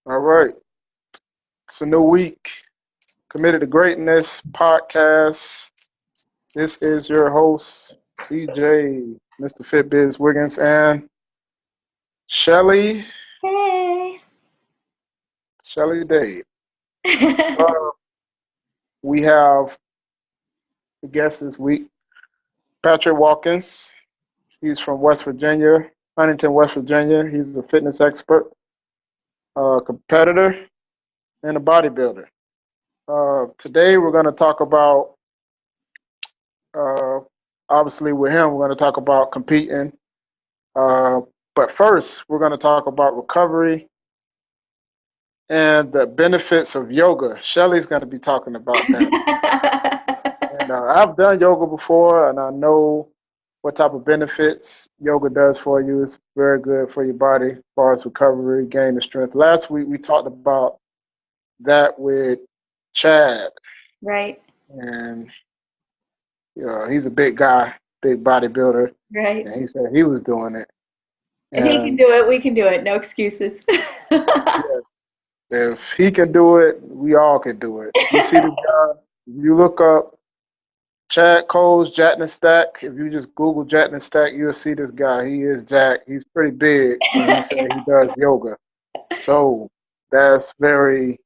All right. It's a new week. Committed to Greatness podcast. This is your host, CJ, Mr. Fitbiz Wiggins, and Shelly, Hey. Shelly Dave. Uh, we have a guest this week, Patrick Watkins. He's from West Virginia, Huntington, West Virginia. He's a fitness expert, a competitor, and a bodybuilder. Today we're going to talk about Uh, obviously, with him, we're going to talk about competing. Uh, but first, we're going to talk about recovery and the benefits of yoga. Shelly's going to be talking about that. And I've done yoga before, and I know what type of benefits yoga does for you. It's very good for your body as far as recovery, gain of strength. Last week, we talked about that with Chad. Right, And he's a big guy, big bodybuilder. right. And he said he was doing it. If he can And do it, we can do it. No excuses. yeah, if he can do it, we all can do it. You see the guy, you look up Chad Cole's Jack and Stack. If you just Google Jack and Stack, you'll see this guy. He is Jack. He's pretty big, and he said he does yoga. So that's very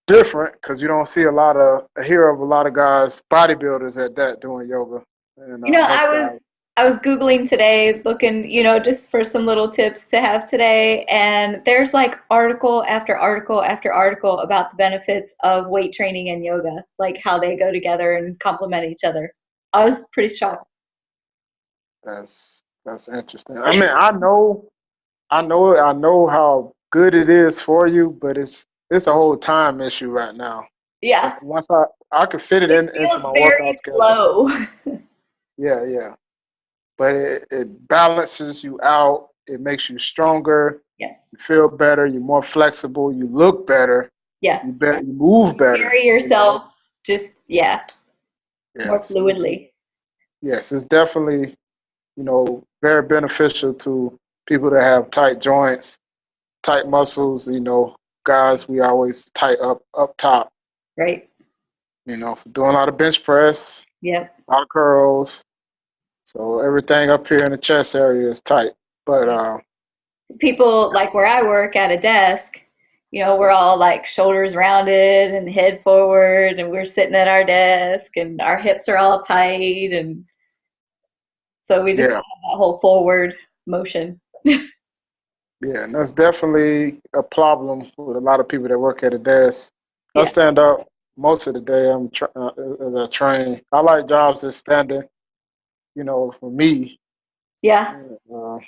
different because you don't see hear of a lot of guys, bodybuilders at that doing yoga. And You know, I next was guy, I was Googling today looking, just for some little tips to have today, and there's like article after article after article about the benefits of weight training and yoga, like how they go together and complement each other. I was pretty shocked. that's interesting. I mean, I know how good it is for you, but it's a whole time issue right now. Yeah, Once I could fit it it into feels my workout very schedule. slow. Yeah, yeah. But it balances you out. It makes you stronger. Yeah, You feel better. You're more flexible. You look better. yeah. You move better. Carry yourself just, yeah, more Yes. fluidly. Yes. It's definitely very beneficial to people that have tight joints, tight muscles. Guys, we always tight up top. Right. For doing a lot of bench press, Yep. a lot of curls. So everything up here in the chest area is tight. But People like where I work at a desk, we're all like shoulders rounded and head forward, and we're sitting at our desk, and our hips are all tight, and so we just have yeah, that whole forward motion. yeah, and that's definitely a problem with a lot of people that work at a desk. I Yeah. stand up most of the day. As I train. I like jobs that's standing. For me, Yeah. uh,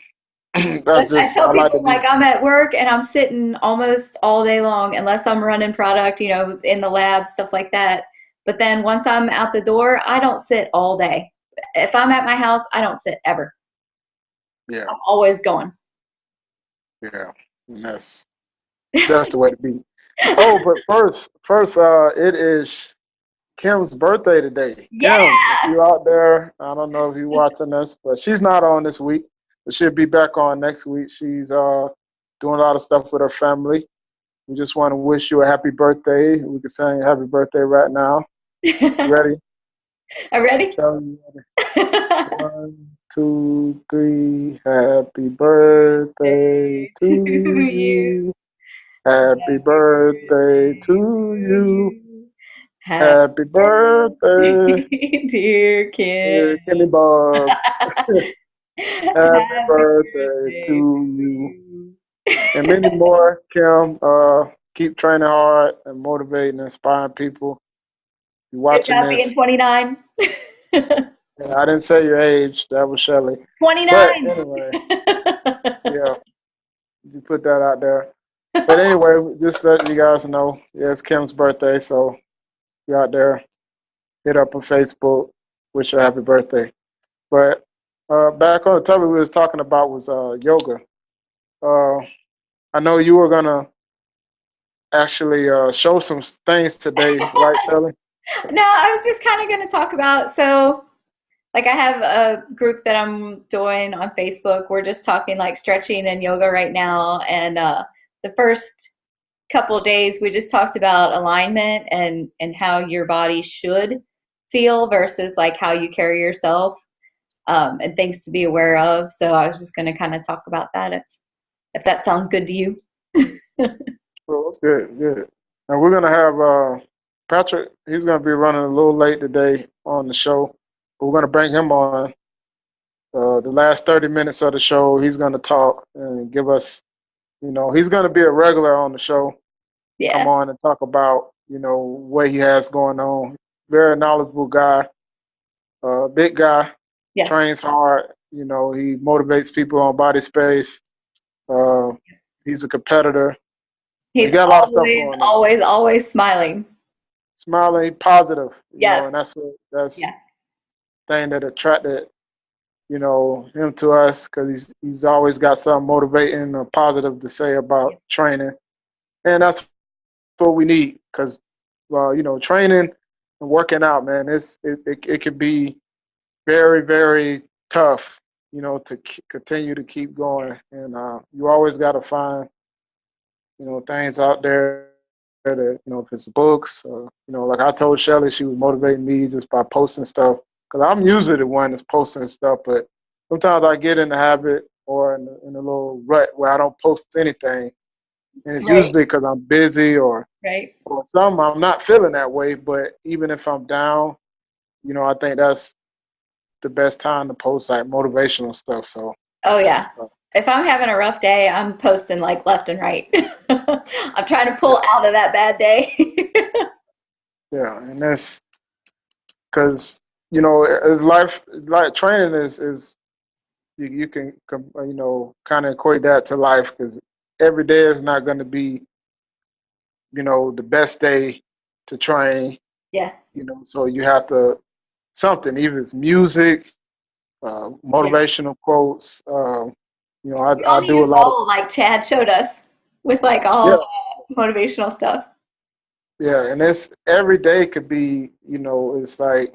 But that's I just tell I like to people be. like I'm at work and I'm sitting almost all day long unless I'm running product, in the lab, stuff like that. But then once I'm out the door, I don't sit all day. If I'm at my house, I don't sit ever. Yeah, I'm always going. yeah, and that's the way to be. Oh, but first, it is Kim's birthday today. Kim, if Yeah. you're out there, I don't know if you're watching this, but she's not on this week, but she'll be back on next week. She's doing a lot of stuff with her family. We just want to wish you a happy birthday. We can sing happy birthday right now. You ready? Are ready? Tell me. One, two, three. Happy birthday to To you. you. Happy birthday to you. Happy Happy birthday, birthday, dear Kim. dear Kenny Bob. Happy Happy birthday to birthday to you. you. And many more, Kim. Keep training hard and motivating and inspiring people. You Good watching job being this. 29. Yeah, I didn't say your age. That was Shelly. But 29. anyway, yeah, you put that out there. But anyway, just let you guys know, yeah, it's Kim's birthday. So you out there, hit up on Facebook, wish her happy birthday. But back on the topic we was talking about was yoga. Uh, I know you were gonna actually show some things today, right, Shelly? No, I was just kind of going to talk about, so like I have a group that I'm doing on Facebook. We're just talking like stretching and yoga right now, and the first couple of days we just talked about alignment and how your body should feel versus like how you carry yourself, and things to be aware of. So I was just going to kind of talk about that if that sounds good to you. Well, that's good, good. And we're gonna have Patrick. He's gonna be running a little late today on the show, but we're gonna bring him on. The last 30 minutes of the show, he's gonna talk and give us. He's gonna be a regular on the show. Come Yeah. on and talk about what he has going on. Very knowledgeable guy, big guy, Yeah. trains hard. He motivates people on body space. Uh, he's a competitor. He He's got a lot of stuff always, going on. always, always smiling. Smiling, positive, Yes. and that's Yeah. thing that attracted him to us because he's always got something motivating or positive to say about training, and that's what we need because training and working out, man, it can be very, very tough, to continue to keep going, and you always got to find things out there that, if it's books, or, like I told Shelly, she was motivating me just by posting stuff. Because I'm usually the one that's posting stuff, but sometimes I get in the habit or in a little rut where I don't post anything. And it's Right. usually because I'm busy Right. or some I'm not feeling that way. But even if I'm down, I think that's the best time to post like motivational stuff. So, Oh yeah. If I'm having a rough day, I'm posting like left and right. I'm trying to yeah, pull out of that bad day. yeah. And that's because, as life, like training is you can kind of equate that to life because every day is not going to be the best day to train. Yeah. So you have to something, even it's music, Yeah. motivational quotes. You I all need do a a lot of goal like Chad showed us with like yeah, all the motivational stuff. yeah, and it's every day could be it's like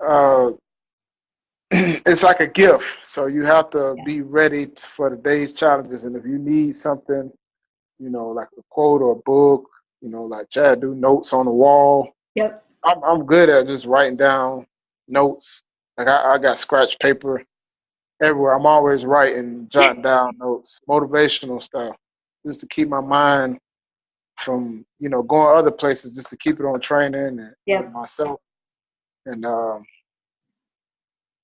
uh, it's like a gift. So you have to Yeah. be ready for the day's challenges, and if you need something, like a quote or a book, like Chad do notes on the wall. Yep. I'm good at just writing down notes. Like I got scratch paper everywhere. I'm always writing, jotting down notes, motivational stuff, just to keep my mind from going other places, just to keep it on training and Yep. myself. And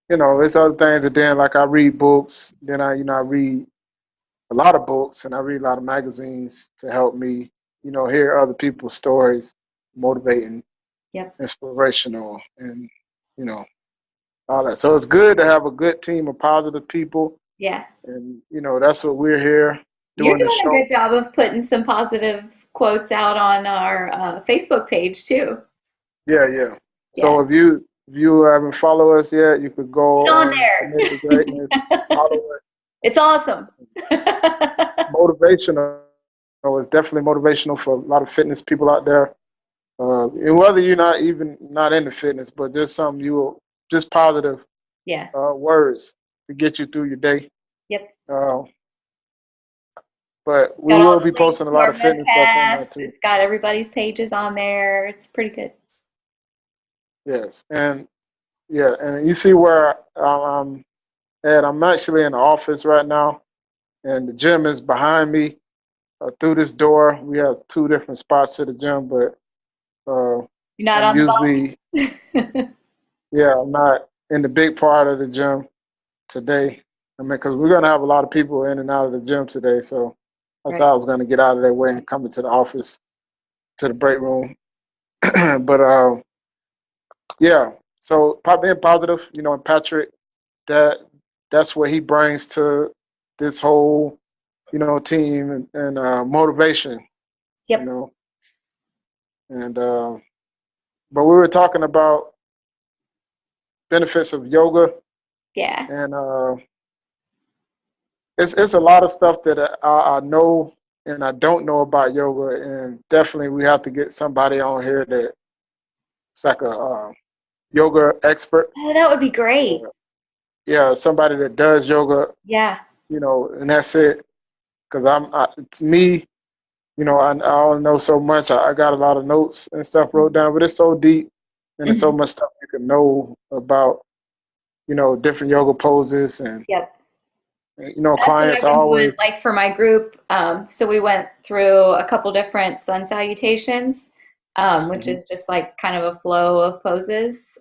it's other things. And then like I read books. Then I read a lot of books and I read a lot of magazines to help me hear other people's stories, motivating, Yep. inspirational, and you know all that. So it's good to have a good team of positive people, Yeah. and that's what we're here You're doing the doing a show. good job of putting some positive quotes out on our Facebook page too. Yeah, yeah. Yeah. So if you haven't followed us yet, you could go Get on on there. Commit to Greatness, follow it. It's awesome. Motivational. It's definitely motivational for a lot of fitness people out there. And whether you're not into fitness, but just just positive Yeah. words to get you through your day. Yep. Uh, but we Got all will the be links posting a to lot our of web fitness stuff on there pass. too. It's got everybody's pages on there. It's pretty good. Yes, and yeah, and you see where I'm at. I'm actually in the office right now, and the gym is behind me. Through this door, we have two different spots to the gym, but uh, You're not I'm on usually the bumps. I'm not in the big part of the gym today. I mean, because we're gonna have a lot of people in and out of the gym today, so that's Right. how I was gonna get out of that way and come into the office to the break room. But yeah, so being positive, and Patrick, that that's what he brings to this whole team and motivation, you Yep. know, and but we were talking about benefits of yoga, Yeah. and it's a lot of stuff that I know and I don't know about yoga, and definitely we have to get somebody on here that's like a yoga expert. Oh, that would be great. Yeah, somebody that does yoga, Yeah. and that's it. because it's me. You know, I don't know so much. I got a lot of notes and stuff wrote down, but it's so deep and there's so Hmm. much stuff you can know about, you know, different yoga poses and, Yep. you know, That's what clients I've been always, doing, like for my group. So we went through a couple different sun salutations, which Mhm. is just like kind of a flow of poses,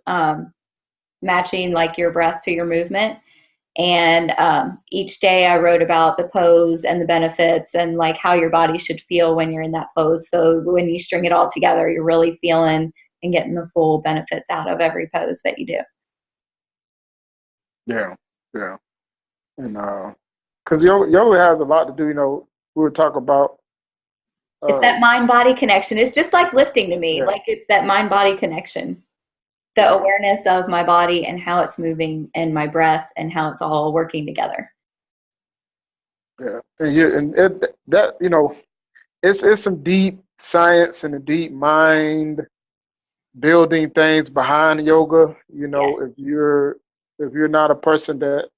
matching like your breath to your movement. And each day I wrote about the pose and the benefits and like how your body should feel when you're in that pose. So when you string it all together, you're really feeling and getting the full benefits out of every pose that you do. yeah, yeah. And, because yoga has a lot to do, you know, we were talking about, It's that um, mind body connection. It's just like lifting to me. yeah, Like it's that mind body connection, the yeah, awareness of my body and how it's moving and my breath and how it's all working together. yeah. That, you know, it's some deep science and a deep mind building things behind yoga. You Yeah. know, if you're not a person that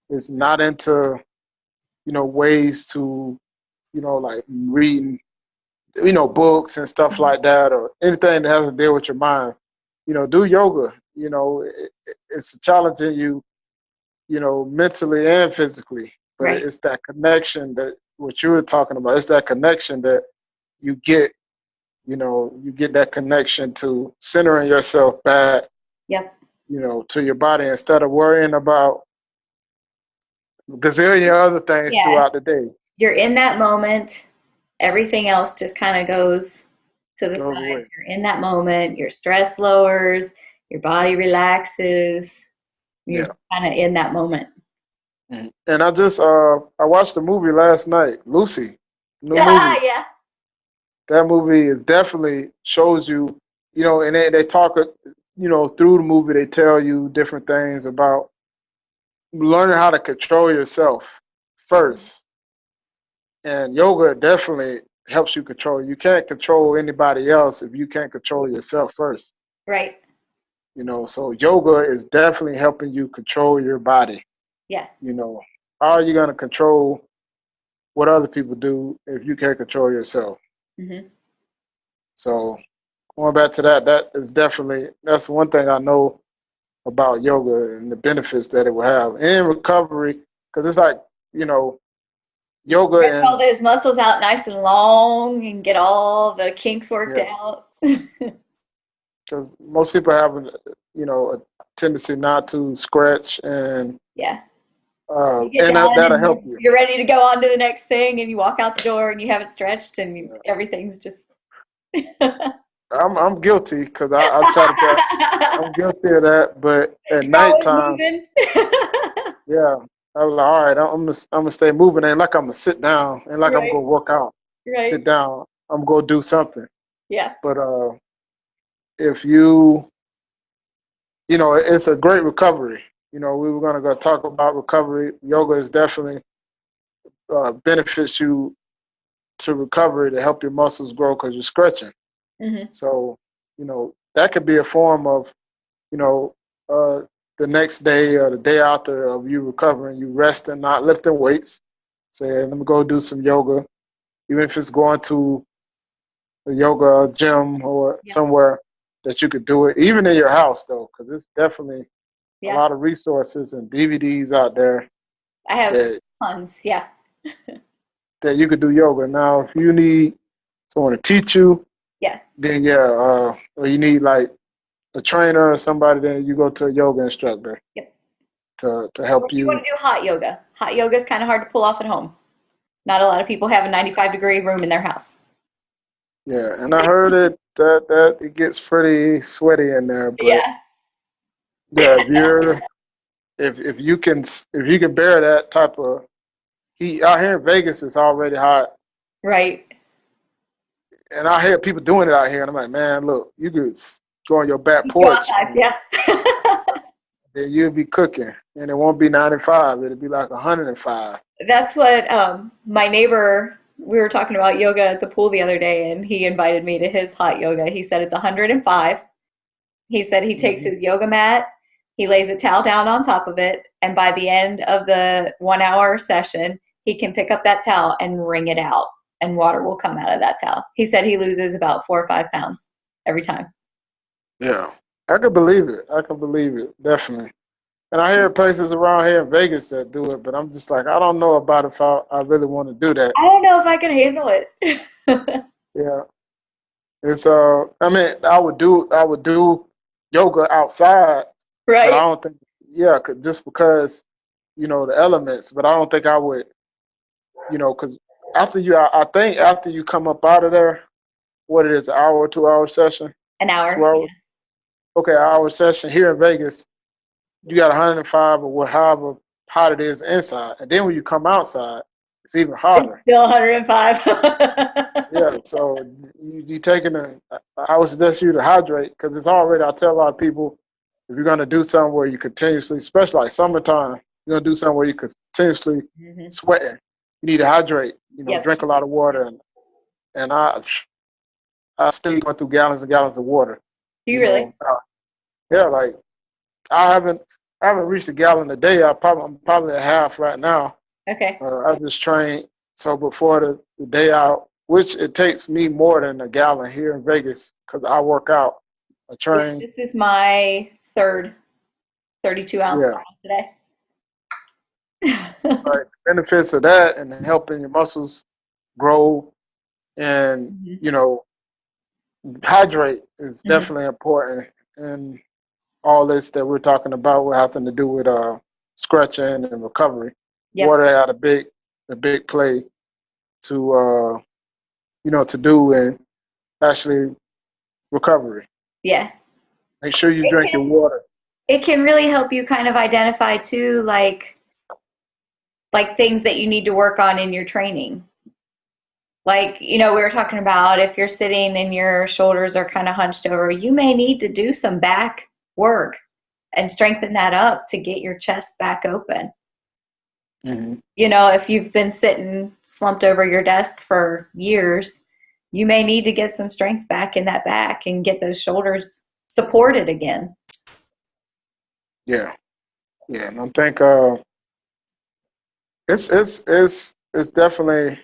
is not into, you know, ways to, you know, like reading, you know, books and stuff Mhm. like that, or anything that has to deal with your mind, you know, do yoga. You know, it's challenging you, you know, mentally and physically. But Right. it's that connection that what you were talking about. It's that connection that you get. You know, you get that connection to centering yourself back, Yep. you know, to your body instead of worrying about gazillion other things Yeah. throughout the day. You're in that moment. Everything else just kind of goes to the Goes away. sides. You're in that moment. Your stress lowers. Your body relaxes. You're Yeah. kind of in that moment. Mhm. And I watched the movie last night, Lucy, new Yeah. movie. Yeah. That movie is definitely shows you, you know, and they talk, you know, through the movie they tell you different things about learning how to control yourself first. And yoga definitely helps you control. You can't control anybody else if you can't control yourself first. Right. You know, so yoga is definitely helping you control your body. Yeah. You know, how are you going to control what other people do if you can't control yourself? Hmm. So going back to that, that is definitely that's one thing I know about yoga and the benefits that it will have in recovery. Because it's like, you know, You yoga stretch all and those muscles out nice and long and get all the kinks worked yeah, out. because most people have, you know, a tendency not to scratch Yeah. You get and done that'll and help you. you're ready to go on to the next thing and you walk out the door and you haven't stretched and everything's just I'm guilty because I try to get, I'm guilty of that. But at you're always nighttime, moving. yeah, I was like, all right, I'm gonna stay moving. Ain't like I'm gonna sit down. Ain't like I'm Right, gonna work out. right. Sit down. I'm gonna do something. Yeah. But if you, you know, it's a great recovery. You know, we were gonna go talk about recovery. Yoga is definitely benefits you to recovery to help your muscles grow because you're stretching. Hmm. So, you know, that could be a form of, you know, uh, the next day or the day after of you recovering, you resting, not lifting weights. Say, let me go do some yoga, even if it's going to a yoga gym or Yeah. somewhere that you could do it, even in your house though, because it's definitely a Yeah. lot of resources and DVDs out there I have that tons. Yeah. you could do yoga. Now, if you need someone to teach you, Yeah. then yeah, or you need like a trainer or somebody, then you go to a yoga instructor Yep. to Or help if you want you. to do hot yoga, hot yoga is kind of hard to pull off at home. Not a lot of people have a 95-degree room in their house. Yeah, and I heard that it gets pretty sweaty in there, but Yeah. yeah, if you can bear that type of heat out here in Vegas, it's already hot, Right. and I hear people doing it out here, and I'm like, man, look, you could go on your back You go porch outside. and Yeah. then you'll be cooking, and it won't be 95, it'll be like 105. That's what my neighbor, we were talking about yoga at the pool the other day, and he invited me to his hot yoga. He said it's 105. He said he takes Mm-hmm. his yoga mat, he lays a towel down on top of it, and by the end of the 1 hour session, he can pick up that towel and wring it out, and water will come out of that towel. He said he loses about 4 or 5 pounds every time. Yeah, I can believe it. I can believe it, definitely. And I hear places around here in Vegas that do it, but I'm just like, I don't know about if I really want to do that. I don't know if I can handle it. Yeah, it's I mean, I would do yoga outside, but I Right? don't think, yeah, just because the elements. But I don't think I would, because I think after you come up out of there, what it is, an hour, 2 hour session, An two hour. Yeah. hours, okay, hour session here in Vegas, you got 105 or however hot it is inside, and then when you come outside, it's even It's hotter. still 105. Yeah, so you taking I would suggest you to hydrate because it's already. I tell a lot of people if you're gonna do something where you continuously, especially like summertime, you're gonna do something where you continuously Hmm. sweating. You need to hydrate. Yep. Drink a lot of water, and I still going through gallons and gallons of water. Do you You really? know, yeah, like I haven't reached a gallon a day. I'm probably at half right now. Okay. I just trained. So before the day out, which it takes me more than a gallon here in Vegas because I work out. I Yeah, train. this is my third 32-ounce Yeah. bottle today. Right. Benefits of that and helping your muscles grow and, Hmm. hydrate is Hmm. definitely important. And all this that we're talking about will have to do with stretching and recovery. Yep. Water had a big play to to do and actually recovery. Yeah. Make sure you It drink your can water. it can really help you kind of identify too, like things that you need to work on in your training. Like, we were talking about if you're sitting and your shoulders are kind of hunched over, you may need to do some back work and strengthen that up to get your chest back open. Hmm. If you've been sitting slumped over your desk for years, you may need to get some strength back in that back and get those shoulders supported again. Yeah, yeah, and I think it's definitely.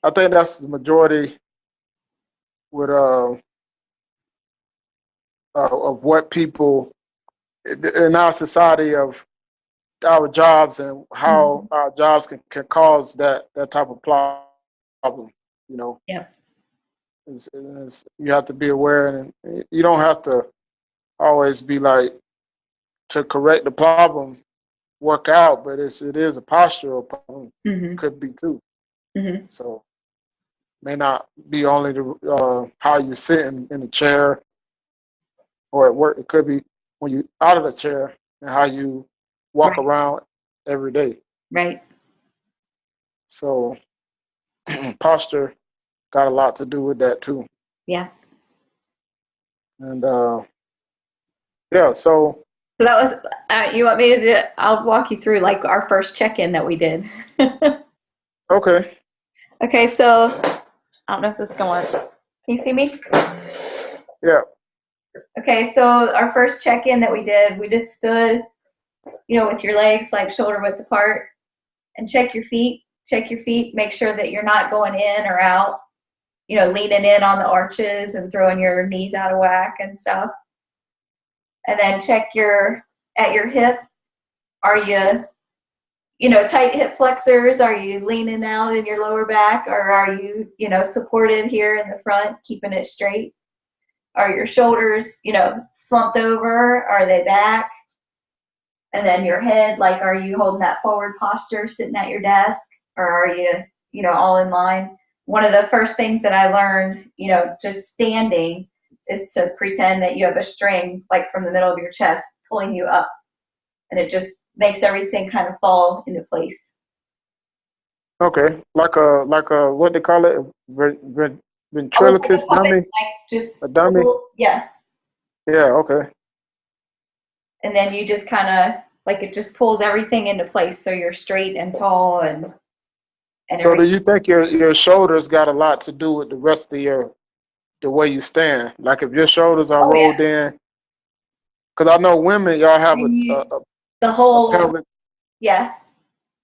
I think that's the majority with of what people in our society of our jobs and how Mhm. our jobs can cause that type of problem. You know, Yep. you have to be aware, and you don't have to always be like to correct the problem, work out, but it is a postural problem. Hmm. Could be too. Hmm. So may not be only the how you sit in the chair or at work. It could be when you out of the chair and how you walk Right. around every day. Right. So posture got a lot to do with that too. Yeah. And yeah, so So that was, you want me to do, I'll walk you through like our first check-in that we did. okay, Okay, so I don't know if this is gonna work. Can you see me? yeah, Okay, so our first check-in that we did, we just stood, with your legs like shoulder width apart and check your feet. Check your feet, make sure that you're not going in or out, leaning in on the arches and throwing your knees out of whack and stuff. And then check at your hip. Are you, tight hip flexors? Are you leaning out in your lower back, or are you, supported here in the front, keeping it straight? Are your shoulders, slumped over? Are they back? And then your head, like, are you holding that forward posture sitting at your desk, or are you, all in line? One of the first things that I learned, just standing, is to pretend that you have a string, like from the middle of your chest, pulling you up. And it just makes everything kind of fall into place. okay, like a what they call it, Almost like a ventriloquist puppet, dummy, like just a dummy. pull, yeah. Yeah, okay. And then you just kind of, like, it just pulls everything into place so you're straight and tall and So do everything. you think your shoulders got a lot to do with the rest of the way you stand? Like if your shoulders are Oh yeah. rolled in, because I know women, y'all have And a, you, a, the a whole, pelvic, yeah.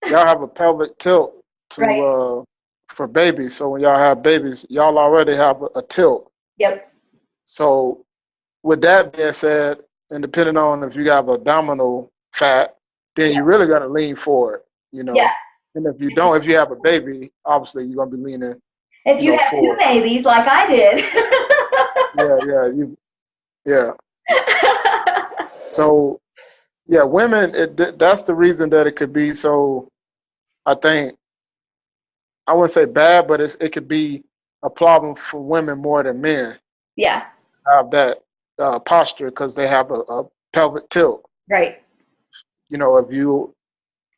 y'all have a pelvic tilt. Right. for babies. So when y'all have babies, y'all already have a tilt. Yep. So with that being said, and depending on if you have abdominal fat, then you Yep. really got to lean forward, Yeah. And if you don't, if you have a baby, obviously you're gonna be leaning, If you have two forward. babies like I did. Yeah, yeah. So yeah, women, that's the reason that it could be so. I think I wouldn't say bad, but it could be a problem for women more than men Yeah. have that posture because they have a pelvic tilt. Right. If You got to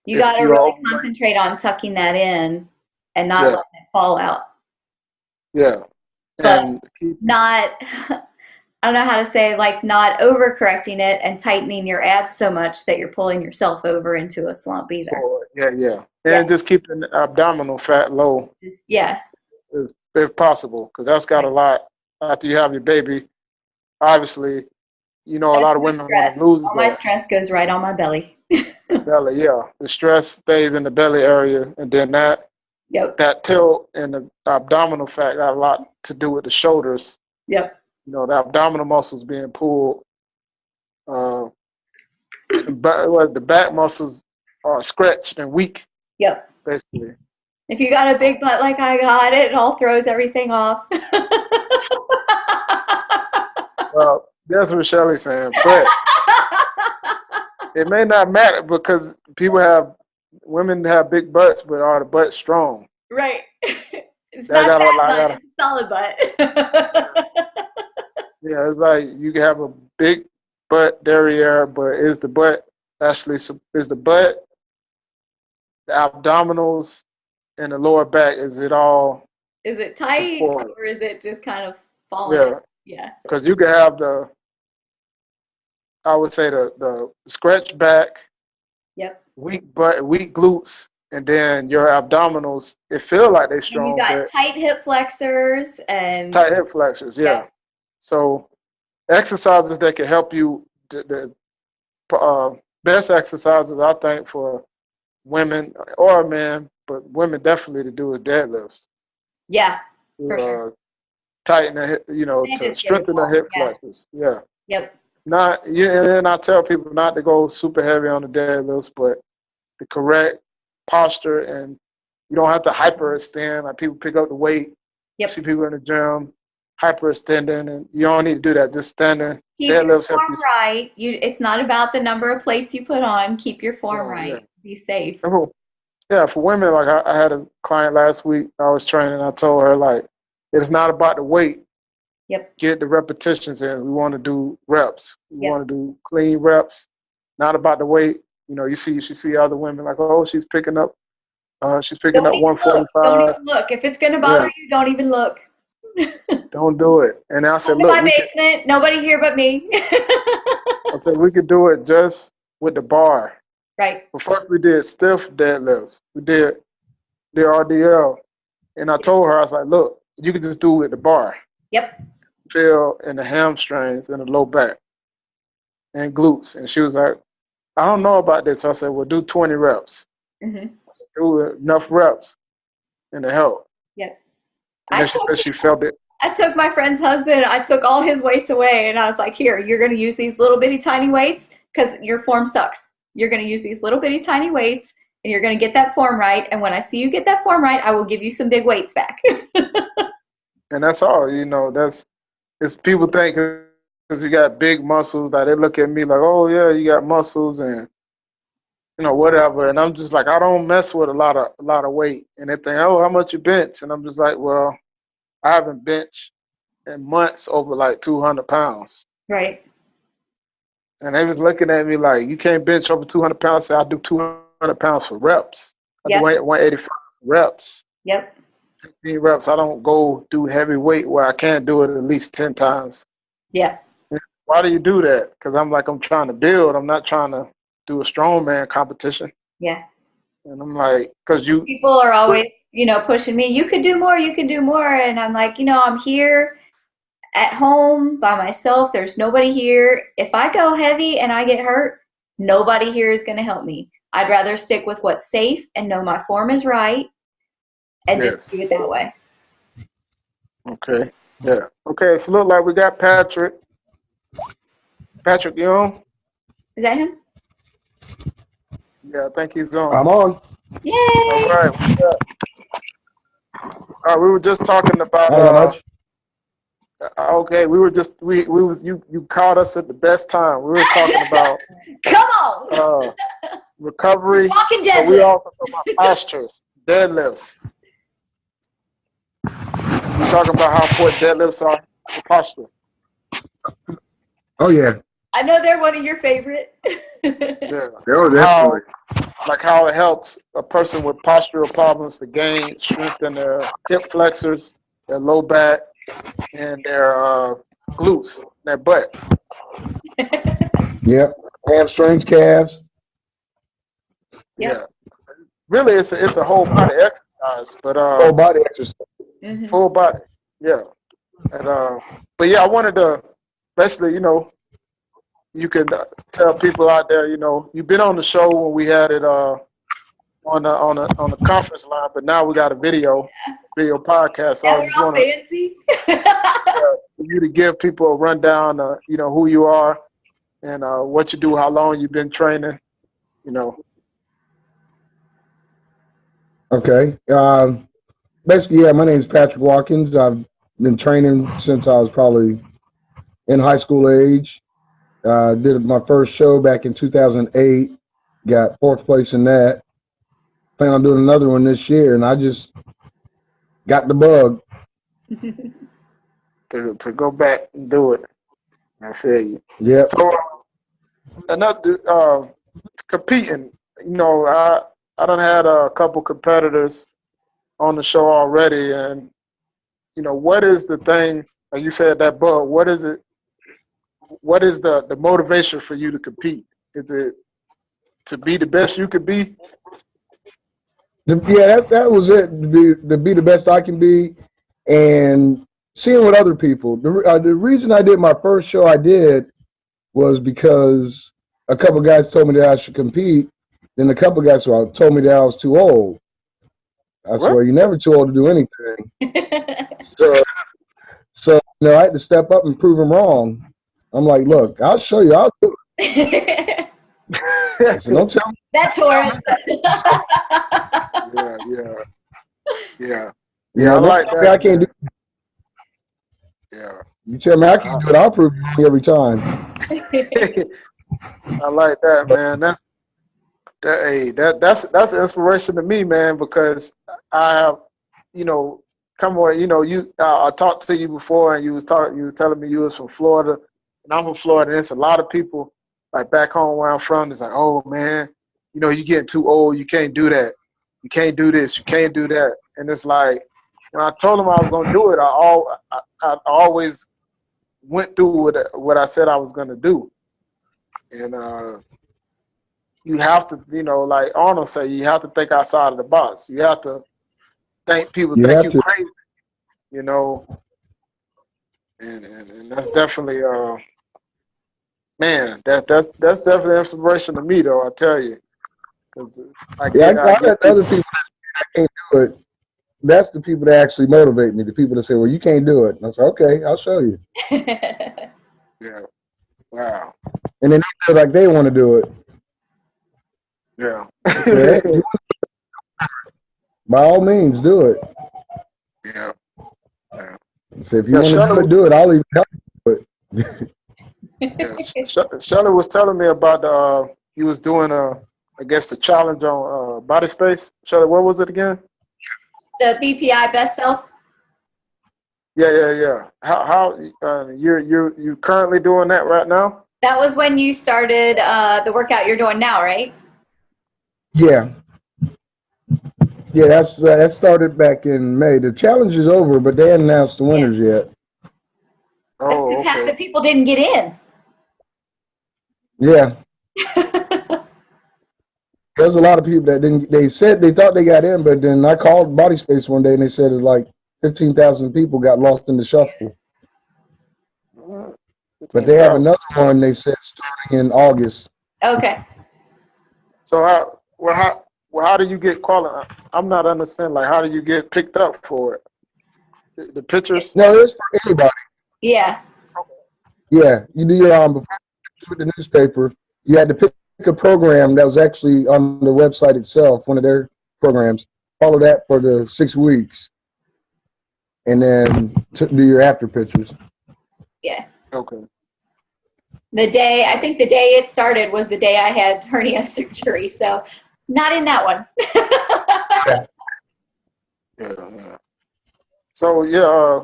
you are really overweight, concentrate on tucking that in and not yeah, letting it fall out. yeah, But and not, I don't know how to say, like not overcorrecting it and tightening your abs so much that you're pulling yourself over into a slump either. forward, yeah, Yeah. and just keeping the abdominal fat low Just, yeah. if possible, because that's got a Right. lot. After you have your baby, obviously, a That's lot of no women want stress. to lose All my that. stress goes right on my belly. The belly, yeah. The stress stays in the belly area, and then Yep. that tilt and the abdominal fat got a lot to do with the shoulders. Yep. The abdominal muscles being pulled, uh, but the back muscles are stretched and weak, Yep. basically. If you got a So, big butt like I got, it all throws everything off. well, that's what Shelly's saying, but it may not matter because women have big butts, but are the butts strong? Right. It's That not got a that lot. butt, it's a solid butt. Yeah, it's like you can have a big butt derriere, but is the butt actually is the butt, the abdominals, and the lower back, is it all Is it tight supported? or is it just kind of falling out? Yeah, Yeah. because you can have I would say the scratch back, Yep. weak butt, weak glutes, and then your abdominals, it feel like they're And you strong, got but tight hip flexors and tight hip flexors, yep. yeah. So exercises that can help you, best exercises I think for women or men, but women definitely to do is deadlifts. Yeah, To for sure. tighten the They to just get it strengthen the all. hip Yeah. flexors. Yeah. Yep. And then I tell people not to go super heavy on the deadlifts, but the correct posture, and you don't have to hyperextend. Like people pick up the weight, you Yep. see people in the gym hyperextending, and you don't need to do that. Just standing. Keep your Deadlifts help form you. right. It's not about the number of plates you put on. Keep your form Yeah, yeah. right. Be safe. Yeah, for women, like I had a client last week I was training. I told her, like, it's not about the weight. Yep. Get the repetitions in. We want to do reps. We Yep. want to do clean reps. Not about the weight. You see other women like, oh, she's picking Don't up even look. Don't 145. even look. If it's gonna bother Yeah, you, don't even look. don't do it. And I Come said, to look, my basement. Nobody here but me. we could do it just with the bar. Right. But first we did stiff deadlifts. We did the RDL. And I told her, I was like, look, you can just do it with the bar. Yep. Feel in the hamstrings and the low back and glutes. And she was like, I don't know about this. So I said, well, do 20 reps. Hmm. Do enough reps and it helped. Yep. And I then she took said she felt it. I took my friend's husband. I took all his weights away, and I was like, "Here, you're going to use these little bitty tiny weights because your form sucks. You're going to use these little bitty tiny weights, and you're going to get that form right. And when I see you get that form right, I will give you some big weights back." And that's all, it's people think because you got big muscles that they look at me like, oh yeah, you got muscles and whatever. And I'm just like, I don't mess with a lot of weight. And they think, oh, how much you bench? And I'm just like, well, I haven't benched in months over like 200 pounds. Right. And they was looking at me like, you can't bench over 200 pounds. I do 200 pounds for reps. I do Yep. 185 reps, Yep. 15 reps. I don't go do heavy weight where I can't do it at least 10 times. Yeah. Why do you do that? Because I'm trying to build. I'm not trying to do a strongman competition. Yeah. And I'm like, because you, People are always, pushing me. You could do more. You can do more. And I'm like, I'm here at home by myself. There's nobody here. If I go heavy and I get hurt, nobody here is going to help me. I'd rather stick with what's safe and know my form is right and just Yes. do it that way. Okay. Yeah. Okay. So look like we got Patrick. Patrick, you on? Is that him? Yeah, I think he's on. I'm on. All Yay! right. We were just talking about. Not much. Okay, we were just we was you caught us at the best time. We were talking about Come on! recovery, Talking but we deadlift. also talking about postures, deadlifts. We're talking about how important deadlifts are for posture. Oh yeah. I know they're one of your favorite. Yeah. Oh, How definitely. how it helps a person with postural problems to gain strength in their hip flexors, their low back, and their glutes, their butt. Yep. Hamstrings, calves. Yep. Yeah. Really, it's a whole body exercise, but Whole body exercise. Mm-hmm. full body. Yeah. And but yeah, I wanted to, especially, you can tell people out there, you've been on the show when we had it on the conference line, but now we got a video podcast. So Now I we're just all want to fancy. for you to give people a rundown, who you are and what you do, how long you've been training, Okay. Basically, yeah, my name is Patrick Watkins. I've been training since I was probably in high school age. Did my first show back in 2008. Got fourth place in that. Plan on doing another one this year, and I just got the bug. to go back and do it. I feel you. Yep. So another competing, I done had a couple competitors on the show already, and what is the thing? Like you said, that bug. What is it? What is the motivation for you to compete? Is it to be the best you could be? Yeah, that was it. To be the best I can be, and seeing what other people. The reason I did my first show I did was because a couple guys told me that I should compete. Then a couple guys told me that I was too old. I said, What? well, you're never too old to do anything. So I had to step up and prove them wrong. I'm like, look, I'll show you. I'll do it. I said, don't tell me. That Taurus. Yeah. I like that. I can't do it. Yeah. You tell me I can't do it, I'll prove you wrong every time. I like that, man. That's an inspiration to me, man, because I have, come on, I talked to you before, and you were telling me you was from Florida, and I'm from Florida, and it's a lot of people like back home where I'm from. It's like, oh man, you're getting too old, you can't do that, you can't do this, you can't do that, and it's like when I told them I was gonna do it, I always went through what I said I was gonna do, and you have to, like Arnold said, you have to think outside of the box. You have to think people think you crazy, and that's definitely, man, that's definitely inspiration to me, though. I tell you, I let other people that I can't do it. That's the people that actually motivate me. The people that say, "Well, you can't do it," and I say, "Okay, I'll show you." Yeah. Wow. And then they feel like they want to do it. Yeah. Okay, by all means, do it. Yeah. So if you want to do it, I'll even help you do it. Yeah. Shelly was telling me about he was doing I guess the challenge on body space. Shelly, what was it again? The BPI best self. Yeah. How you're currently doing that right now? That was when you started the workout you're doing now, right? Yeah. Yeah, that started back in May. The challenge is over, but they hadn't announced the winners yet. Oh, because half okay. the people didn't get in. Yeah. There's a lot of people that didn't. They said they thought they got in, but then I called Body Space one day and they said it's like 15,000 people got lost in the shuffle. But they have another one. They said starting in August. Okay. So well, how do you get qualified? I'm not understanding. Like, how do you get picked up for it? The pictures? No, it's for anybody. Yeah. Yeah, you do your before you with the newspaper. You had to pick a program that was actually on the website itself, one of their programs. Follow that for the 6 weeks, and then do your after pictures. Yeah. Okay. I think the day it started was the day I had hernia surgery. So not in that one. Yeah. So yeah,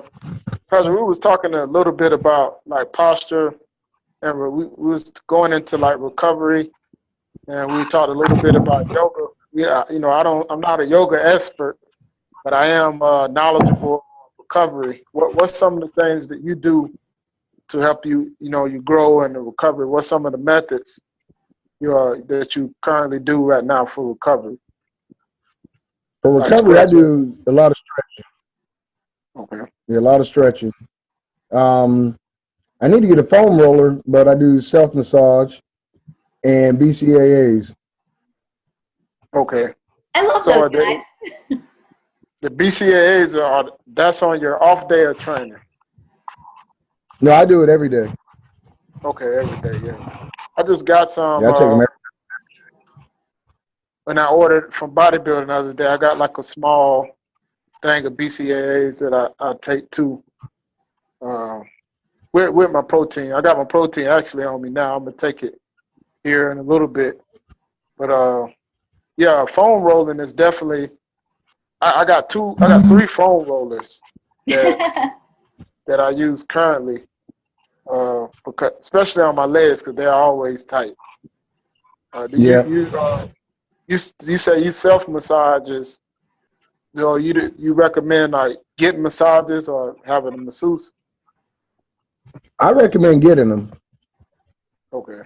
Patrick, we was talking a little bit about like posture, and we was going into like recovery, and we talked a little bit about yoga. Yeah, I'm not a yoga expert, but I am knowledgeable on recovery. What's some of the things that you do to help you grow in the recovery? What's some of the methods that you currently do right now for recovery? For recovery, I do a lot of stretching. Okay. Yeah, a lot of stretching. I need to get a foam roller, but I do self massage and BCAAs. Okay. I love those guys. The BCAAs that's on your off day of training. No, I do it every day. Okay, every day, yeah. I just got some. Yeah, I take them every day. When I ordered from bodybuilding the other day, I got like a small thing of BCAAs that I take too. With my protein. I got my protein actually on me now. I'm gonna take it here in a little bit. But yeah, foam rolling is definitely. I got 3 foam rollers that I use currently. Because especially on my legs, because they're always tight. You say you self massages. So you recommend like getting massages or having a masseuse? I recommend getting them. Okay.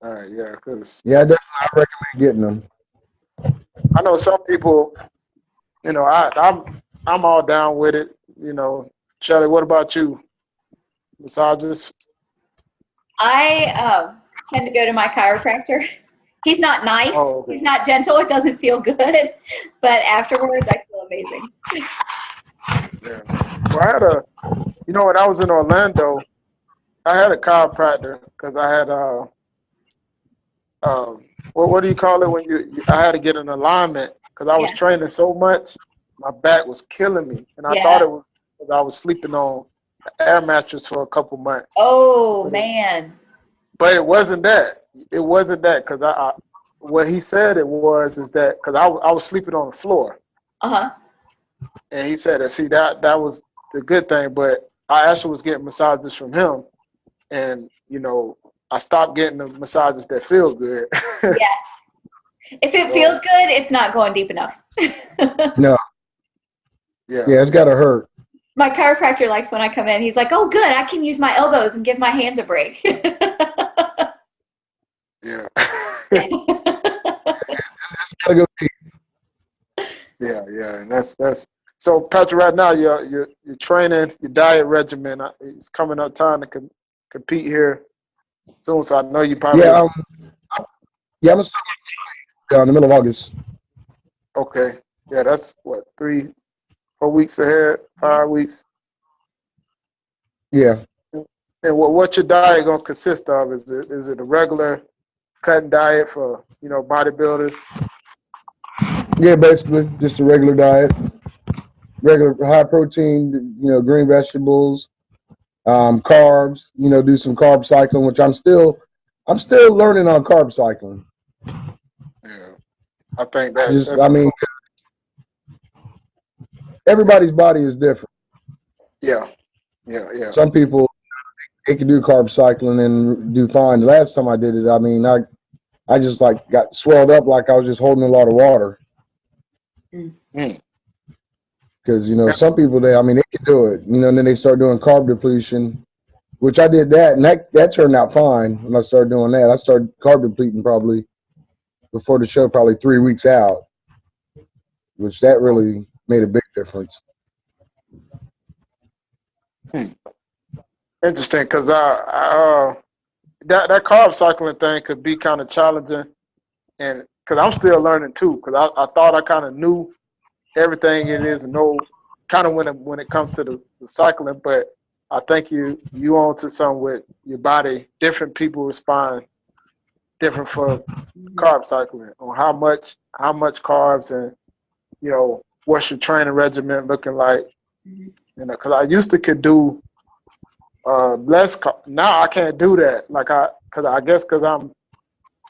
All right. Yeah. I definitely recommend getting them. I know some people. I'm all down with it. Shelly, what about you? Massages? I tend to go to my chiropractor. He's not nice. Oh, okay. He's not gentle. It doesn't feel good. But afterwards, I feel amazing. Yeah. Well, when I was in Orlando, I had a chiropractor because I had what do you call it when I had to get an alignment because I was training so much, my back was killing me, and I thought it was because I was sleeping on an air mattress for a couple months. Oh man! But it wasn't that. It wasn't that because what he said is that because I was sleeping on the floor. And he said that was the good thing, but I actually was getting massages from him, and I stopped getting the massages that feel good. Yeah. If it feels good, it's not going deep enough. No. Yeah. Yeah, it's gotta hurt. My chiropractor likes when I come in. He's like, "Oh, good, I can use my elbows and give my hands a break." Yeah. It's gotta go deep. Yeah, and that's so Patrick. Right now, you're training, your diet regimen. It's coming up time to compete here soon. So I know you probably. I'm gonna start in the middle of August. Okay. Yeah, that's what 3-4 weeks ahead, 5 weeks. Yeah. And what's your diet gonna consist of? Is it a regular cutting diet for bodybuilders? Yeah, basically just a regular diet, regular high protein, green vegetables, carbs. Do some carb cycling, which I'm still learning on carb cycling. Yeah, I think that. Everybody's body is different. Yeah. Some people they can do carb cycling and do fine. The last time I did it, I just like got swelled up like I was just holding a lot of water. Because some people they can do it. And then they start doing carb depletion, which I did that, and that turned out fine. When I started doing that, I started carb depleting probably before the show, probably 3 weeks out, which that really made a big difference. Interesting, because that carb cycling thing could be kind of challenging, and because I'm still learning too. Because I thought I kind of knew everything it is to know, kind of when it comes to the cycling. But I think you on to something with your body. Different people respond different for carb cycling on how much carbs, and what's your training regimen looking like. Because I used to could do less. Now I can't do that. Because I guess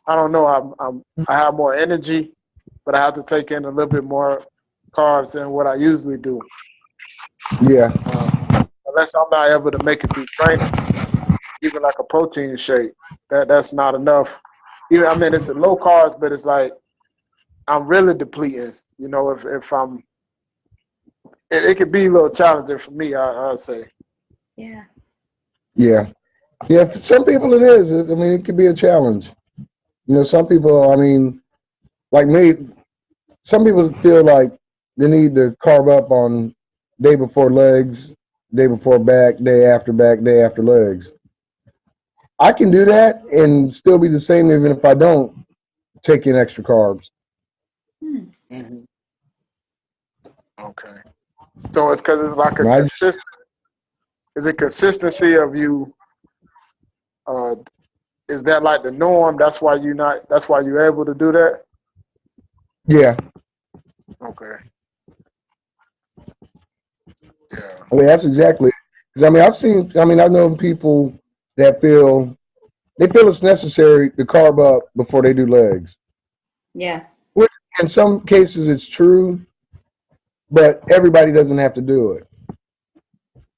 I don't know. I have more energy, but I have to take in a little bit more carbs than what I usually do. Yeah. Unless I'm not able to make it through training, even like a protein shake, that's not enough. Even, I mean, it's a low carbs, but it's like I'm really depleting. If I'm, it could be a little challenging for me. I'd say. Yeah. Yeah. Yeah. For some people, it is. I mean, it could be a challenge. Some people. I mean, like me, some people feel like they need to carb up on day before legs, day before back, day after legs. I can do that and still be the same even if I don't take in extra carbs. Mm-hmm. Okay. So it's because it's like a consistent. Is it consistency of you? Is that like the norm? That's why you're able to do that? Yeah. Okay. Yeah. I mean, that's exactly. Because I've known people that feel it's necessary to carb up before they do legs. Yeah. Which in some cases it's true, but everybody doesn't have to do it.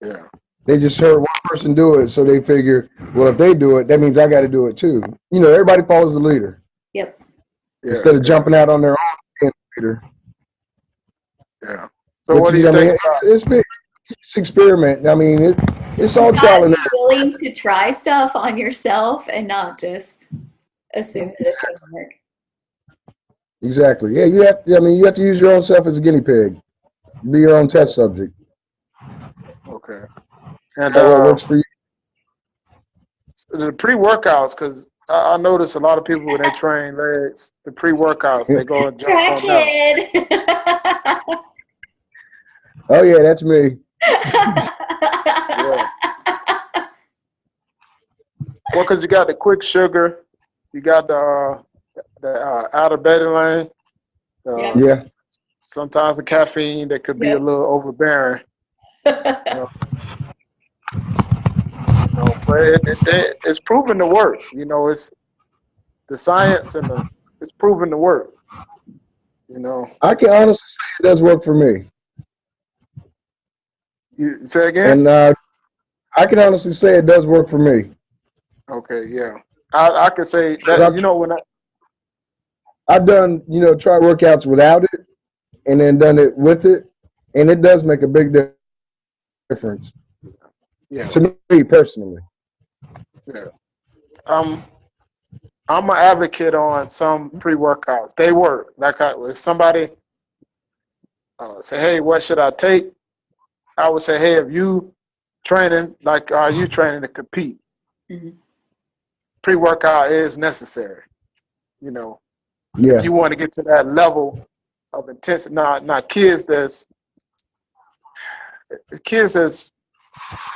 Yeah. They just heard one person do it, so they figure, well, if they do it, that means I got to do it too. Everybody follows the leader. Yep. Instead of jumping out on their own leader. Yeah. So what do you think? It's big. It's experiment. I mean, it's all trial and error. Willing to try stuff on yourself and not just assume that it's going to work. Exactly. Yeah, you have to use your own self as a guinea pig. Be your own test subject. Okay. And what works for you? The pre-workouts, because I notice a lot of people when they train legs, the pre-workouts, they go and jump on that. Oh yeah, that's me. Yeah. Well, because you got the quick sugar, you got the outer lane. Yeah. Sometimes the caffeine that could be a little overbearing. But it's proven to work. It's the science and it's proven to work. I can honestly say it does work for me. You say again? And I can honestly say it does work for me. Okay, yeah. I could say that, when I've done, try workouts without it and then done it with it, and it does make a big difference. Yeah. To me personally. Yeah. I'm an advocate on some pre-workouts. They work. Like if somebody say, hey, what should I take? I would say, hey, if you training, are you training to compete? Mm-hmm. Pre-workout is necessary. Yeah. If you want to get to that level of intensity. Not kids that's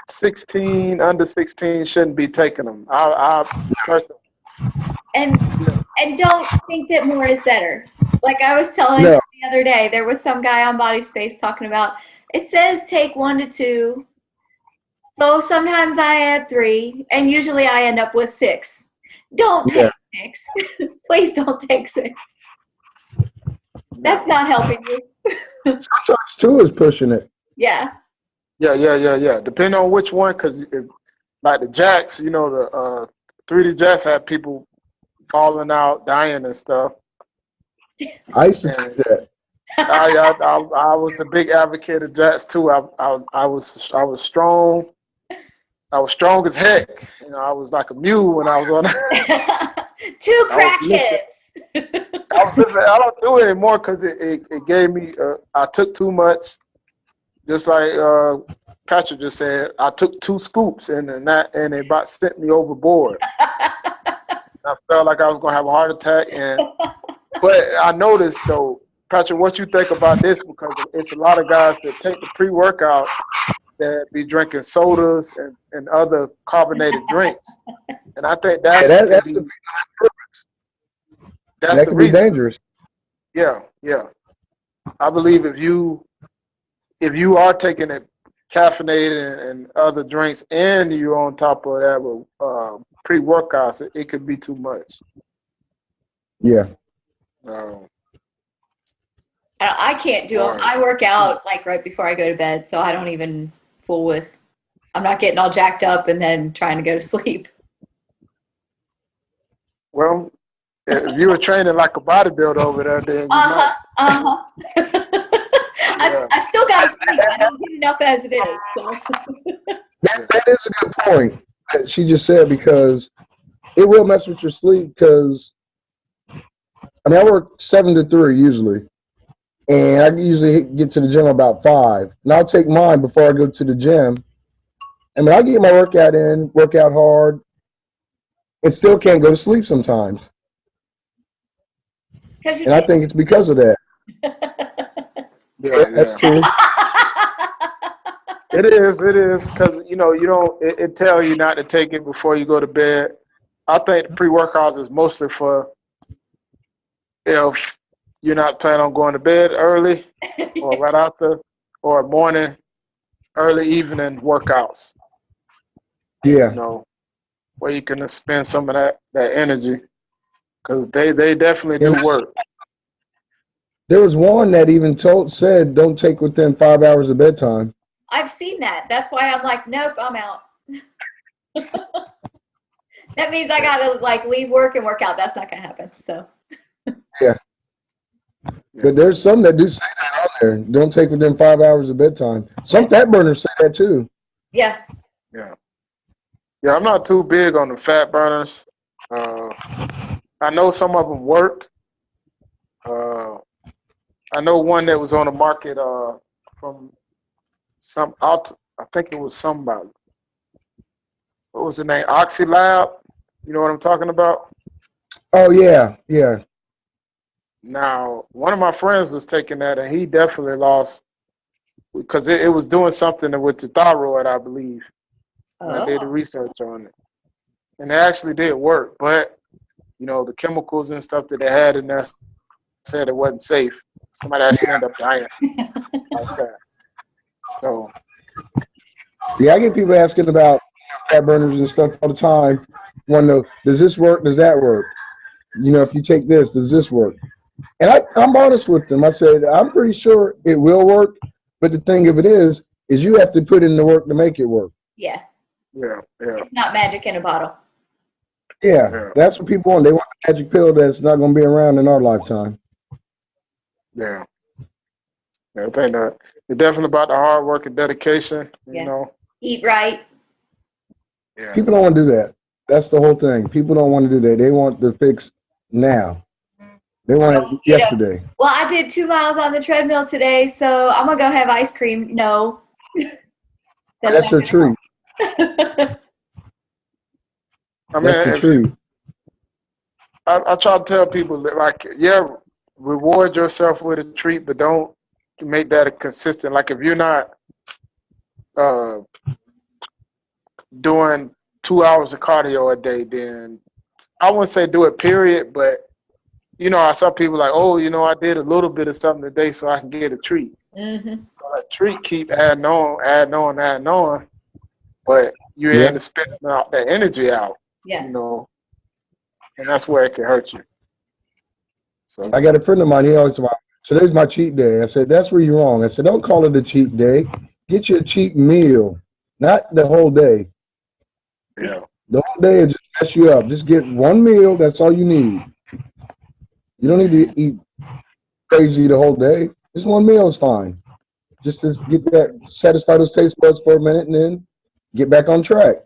16, under 16 shouldn't be taking them. I personally. And don't think that more is better. Like I was telling you the other day, there was some guy on Body Space talking about, it says take 1 to 2. So sometimes I add 3, and usually I end up with 6. Don't take 6. Please don't take 6. That's not helping you. Sometimes 2 is pushing it. Yeah. Yeah. Depending on which one, because like the jacks, the 3D jacks have people falling out, dying and stuff. I used to take that. I was a big advocate of jacks too. I was strong. I was strong as heck. I was like a mule when I was on. 2 crackheads. I don't do it anymore because it gave me. I took too much. Just like Patrick just said, I took 2 scoops and it about sent me overboard. I felt like I was gonna have a heart attack, and But I noticed though, Patrick, what you think about this? Because it's a lot of guys that take the pre-workouts that be drinking sodas and other carbonated drinks, and I think Yeah, that's that the could be reason. dangerous. Yeah, yeah. I believe if you are taking it caffeinated and other drinks, and you're on top of that with pre-workouts, it could be too much. Yeah. I can't do them. I work out like right before I go to bed, so I don't even fool with. I'm not getting all jacked up and then trying to go to sleep. Well, if you were training like a bodybuilder over there, then you might. I still got to sleep. I don't get enough as it is. So. That is a good point that she just said, because it will mess with your sleep. Because I mean, I work 7 to 3 usually, and I usually get to the gym about 5. And I'll take mine before I go to the gym. I mean, I get my workout in, work out hard, and still can't go to sleep sometimes. And I think it's because of that. Yeah, that's true. It is, because you don't. It tell you not to take it before you go to bed. I think the pre-workouts is mostly for if you're not planning on going to bed early, or right after, or morning, early evening workouts. Yeah. Where you can spend some of that energy, because they definitely do work. There was one that even said don't take within 5 hours of bedtime. I've seen that. That's why I'm like, nope, I'm out. That means I gotta like leave work and work out. That's not gonna happen. So. Yeah. But there's some that do say that on there. Don't take within 5 hours of bedtime. Some fat burners say that too. Yeah. Yeah. Yeah, I'm not too big on the fat burners. I know some of them work. I know one that was on the market from I think it was somebody. What was the name? OxyLab. You know what I'm talking about? Oh yeah, yeah. Now, one of my friends was taking that, and he definitely lost, because it was doing something with the thyroid, I believe. When I did the research on it, and it actually did work, but the chemicals and stuff that they had in there said it wasn't safe. Somebody actually ended up dying like that. So, yeah, I get people asking about fat burners and stuff all the time. Want to know, does this work? Does that work? If you take this, does this work? And I'm honest with them. I said, I'm pretty sure it will work, but the thing of it is you have to put in the work to make it work. Yeah. Yeah. It's not magic in a bottle. Yeah, that's what people want. They want a magic pill that's not going to be around in our lifetime. Yeah. I think that it's definitely about the hard work and dedication. Eat right. Yeah. People don't want to do that. That's the whole thing. People don't want to do that. They want the fix now. They want it yesterday. Well, I did 2 miles on the treadmill today, so I'm gonna go have ice cream. No. That's their treat. That's the treat. I try to tell people that, like, reward yourself with a treat, but don't make that a consistent. Like, if you're not doing 2 hours of cardio a day, then I wouldn't say do it, period, but I saw people like, I did a little bit of something today so I can get a treat. Mm-hmm. So that treat keep adding on, but you end up spending that energy out. Yeah. And that's where it can hurt you. So I got a friend of mine. He always said, today's my cheat day. I said, that's where you're wrong. I said, don't call it a cheat day. Get you a cheat meal, not the whole day. Yeah. The whole day will just mess you up. Just get one meal. That's all you need. You don't need to eat crazy the whole day. Just one meal is fine. Just to get that, satisfy those taste buds for a minute, and then get back on track.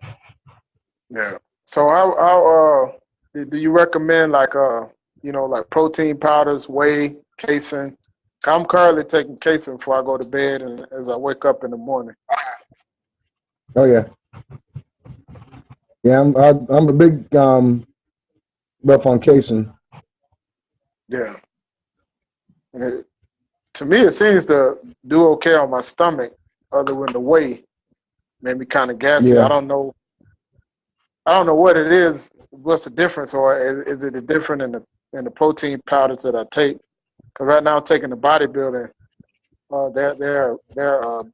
Yeah. So how do you recommend like protein powders, whey, casein? I'm currently taking casein before I go to bed and as I wake up in the morning. Oh yeah. Yeah, I'm a big buff on casein. Yeah. And to me, it seems to do okay on my stomach, other than the whey made me kind of gassy. Yeah. I don't know what it is. What's the difference, or is it different in the protein powders that I take? Because right now I'm taking the bodybuilding, their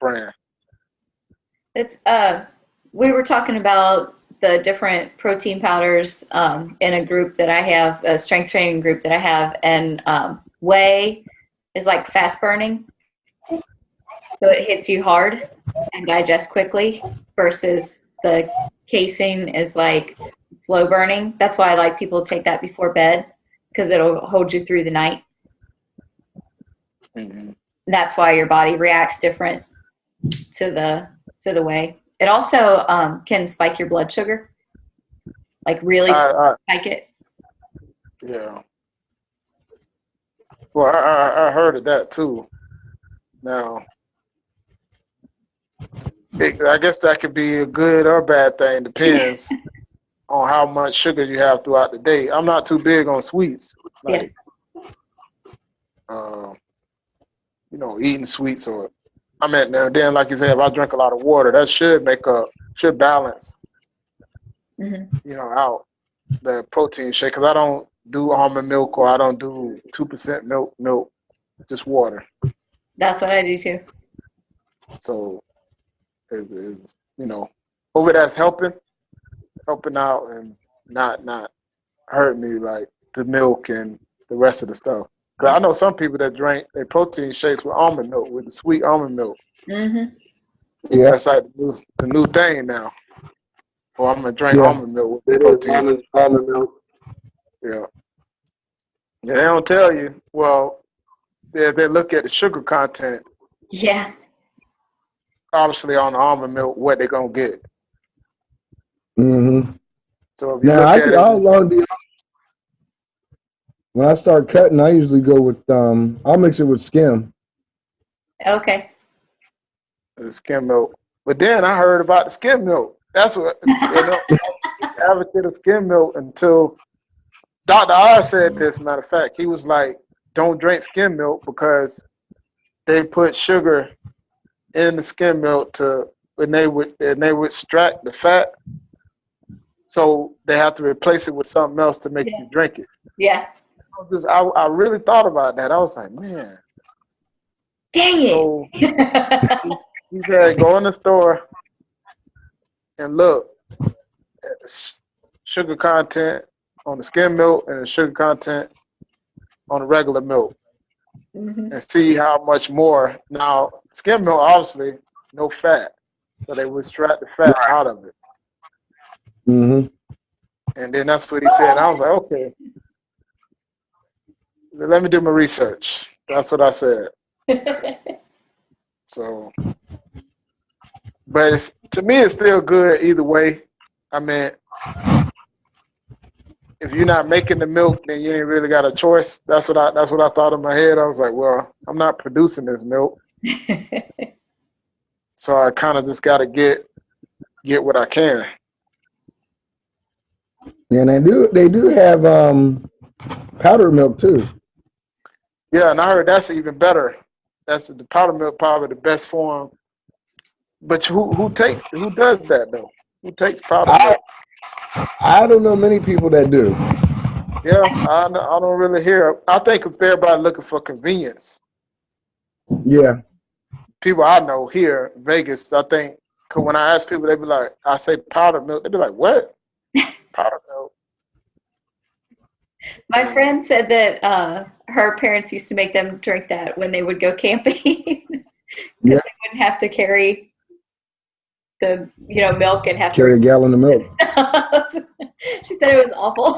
brand. It's we were talking about the different protein powders in a group that I have, a strength training group that I have, and whey is like fast burning, so it hits you hard and digests quickly, versus the casein is like slow burning. That's why I like people take that before bed, because it'll hold you through the night. Mm-hmm. That's why your body reacts different to the whey. It also can spike your blood sugar, like really spike it. Yeah. Well, I heard of that too. Now, I guess that could be a good or bad thing. Depends on how much sugar you have throughout the day. I'm not too big on sweets, like eating sweets, or then like you said, if I drink a lot of water, that should balance, out the protein shake. Because I don't do almond milk, or I don't do 2% milk, just water. That's what I do too. So, hopefully that's helping out and not hurt me like the milk and the rest of the stuff. Because I know some people that drink their protein shakes with almond milk, with the sweet almond milk. Mm-hmm. Yeah. That's like the new thing now. Or I'm gonna drink almond milk with protein. Almond milk. Yeah. Yeah, they don't tell you. Well, they look at the sugar content. Yeah. Obviously, on the almond milk, what they're gonna get. Mm-hmm. So if you look at it, when I start cutting, I usually go with I'll mix it with skim. Okay. The skim milk. But then I heard about the skim milk. That's what advocate of skim milk until Dr. Oz said this. Matter of fact, he was like, "Don't drink skim milk because they put sugar in the skim milk and they would extract the fat, so they have to replace it with something else to make you drink it." Yeah. I really thought about that. I was like, man, dang it. So he said, go in the store and look at the sugar content on the skim milk and the sugar content on the regular milk, and see how much more. Now, skim milk, obviously, no fat, so they would extract the fat out of it. Mm-hmm. And then that's what he said. And I was like, okay, let me do my research. That's what I said. So, but to me, it's still good either way. I mean, if you're not making the milk, then you ain't really got a choice. That's what I thought in my head. I was like, well, I'm not producing this milk, so I kind of just got to get what I can. And they do have powdered milk too. Yeah, and I heard that's even better. That's the powdered milk, probably the best form. But who does that though? Who takes powdered milk? I don't know many people that do. Yeah, I don't really hear. I think it's everybody looking for convenience. Yeah. People I know here in Vegas, I think, cause when I ask people, they be like, I say powdered milk, they be like, what? Powdered milk. My friend said that her parents used to make them drink that when they would go camping, because they wouldn't have to carry the milk and have carry a gallon of milk. She said it was awful.